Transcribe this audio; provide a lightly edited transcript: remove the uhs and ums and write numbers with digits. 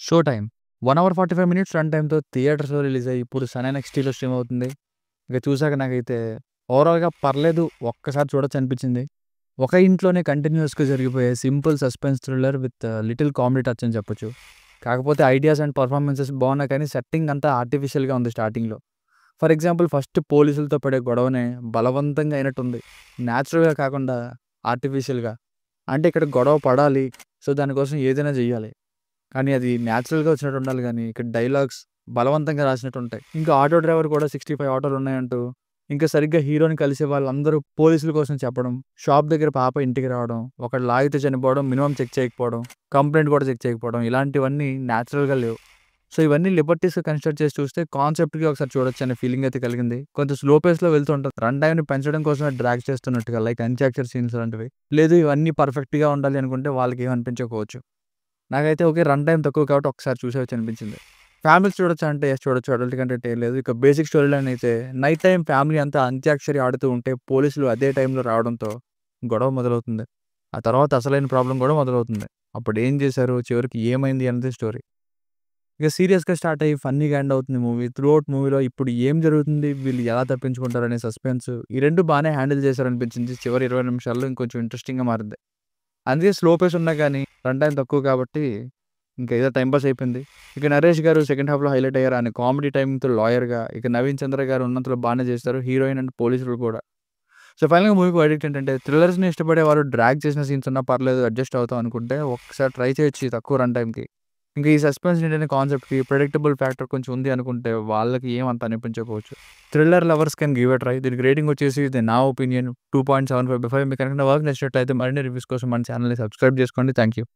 Show time 1 hour 45 minutes run టైమ్‌తో థియేటర్స్‌లో release అయ్యి ఇప్పుడు సన్ ఎన్ఎక్స్‌టీలో స్ట్రీమ్ అవుతుంది. ఇక చూసాక నాకైతే ఓవరాల్‌గా పర్లేదు ఒక్కసారి చూడొచ్చు అనిపించింది. ఒక ఇంట్లోనే కంటిన్యూయస్‌గా జరిగిపోయే simple suspense thriller with little comedy touch అని చెప్పొచ్చు. కాకపోతే ఐడియాస్ అండ్ పెర్ఫార్మన్సెస్ బాగున్నాయి కానీ సెట్టింగ్ అంతా ఆర్టిఫిషియల్‌గా ఉంది స్టార్టింగ్‌లో. ఫర్ ఎగ్జాంపుల్ ఫస్ట్ పోలీసులతో పడే గొడవనే బలవంతంగా అయినట్టుంది. న్యాచురల్‌గా కాకుండా ఆర్టిఫిషియల్‌గా. అంటే ఇక్కడ గొడవ పడాలి. సో దానికోసం ఏదైనా జేయాలి. కానీ అది న్యాచురల్‌గా వచ్చినట్టు ఉండాలి గానీ, ఇక్కడ డైలాగ్స్ బలవంతంగా రాసినట్టు ఉంటాయి. ఇంకా ఆటో డ్రైవర్ కూడా 65 ఆటోలున్నాయంటూ, ఇంకా సరిగ్గా హీరోని కలిసే వాళ్ళందరూ పోలీసుల కోసం చెప్పడం, షాప్ దగ్గర పాప ఇంటికి రావడం, ఒకడు లాగితే చనిపోవడం, మినిమమ్ చెక్ చేయకపోవడం, కంప్లెయింట్ కూడా చెక్ చేయకపోవడం, ఇలాంటివన్నీ న్యాచురల్‌గా లేవు. సో ఇవన్నీ లిబర్టీస్‌గా కన్సిడర్ చేసి చూస్తే కాన్సెప్ట్‌కి ఒకసారి చూడొచ్చు అనే ఫీలింగ్ అయితే కలిగింది. కొంచెం స్లో పేస్‌లో వెళ్తూ ఉంటది. రన్ టైమ్‌ని పెంచడం కోసమే డ్రాగ్ చేస్తున్నట్టుగా లైక్ అన్‌క్యాప్చర్డ్ సీన్స్ లాంటివి. లేదు ఇవన్నీ పర్ఫెక్ట్‌గా ఉండాలి అనుకుంటే వాళ్ళకేం అనిపించకపోవచ్చు. నాకైతే ఓకే. రన్ టైమ్ తక్కువ కాబట్టి ఒకసారి చూసేయొచ్చు అనిపించింది. ఫ్యామిలీస్ చూడొచ్చా అంటే యెస్ చూడొచ్చు. అడల్ట్ కంటెంట్ ఏం లేదు. ఇక బేసిక్ స్టోరీ లైన్ అయితే నైట్ టైమ్ ఫ్యామిలీ అంతా అంత్యాక్షరి ఆడుతూ ఉంటే పోలీసులు అదే టైంలో రావడంతో గొడవ మొదలవుతుంది. ఆ తర్వాత అసలైన ప్రాబ్లమ్ కూడా మొదలవుతుంది. అప్పుడేం చేశారు? చివరికి ఏమైంది అన్నది స్టోరీ. ఇక సీరియస్‌గా స్టార్ట్ అయ్యి ఫన్నీగా ఎండ్ అవుతుంది మూవీ. త్రూఔట్ మూవీలో ఇప్పుడు ఏం జరుగుతుంది? వీళ్ళు ఎలా తప్పించుకుంటారనే సస్పెన్స్ ఈ 2 బానే హ్యాండిల్ చేశారనిపించింది. చివరి 20 నిమిషాల్లో ఇంకొంచెం ఇంట్రెస్టింగ్‌గా మారింది. అందుకే స్లో పేస్ ఉన్నా గానీ, రన్ టైమ్ తక్కువ కాబట్టి, ఇంక ఏదో టైమ్ పాస్ అయిపోయింది. ఇక 'నరేష్' గారు సెకండ్ హాఫ్‌లో హైలైట్ అయ్యారు. ఆయన కామెడీ టైమింగ్‌తో లాయర్‌గా, ఇక 'నవీన్ చంద్ర' గారు ఉన్నంతలో బానే చేశారు. హీరోయిన్ అండ్ పోలీసులు కూడా. సో, ఫైనల్‌గా మూవీ వర్డిక్ట్ ఏంటంటే, థ్రిల్లర్స్‌ని ఇష్టపడేవారు డ్రాగ్ చేసిన సీన్స్ ఉన్నా పర్లేదు అడ్జస్ట్ అవుతాం అనుకుంటే, ఒక్కసారి ట్రై చేయొచ్చు ఈ తక్కువ రన్ టైమ్‌కి. ఇంకా ఈ సస్పెన్స్ ఏంటనే కాన్సెప్ట్‌కి ప్రెడిక్టబుల్ ఫ్యాక్టర్ కొంచెం ఉంది అనుకుంటే, వాళ్ళకి ఏం అంత అనిపించకపోవచ్చు. Thriller lovers can give a try. దీనికి రేటింగ్ వచ్చేసి ఇది నా ఒపీనియన్ 2.75/5. మీకు కనుక నా వర్క్ నచ్చినట్లయితే మరిన్ని రివ్యూస్ కోసం మన ఛానెల్‌ని సబ్స్క్రైబ్ చేసుకోండి. Thank you.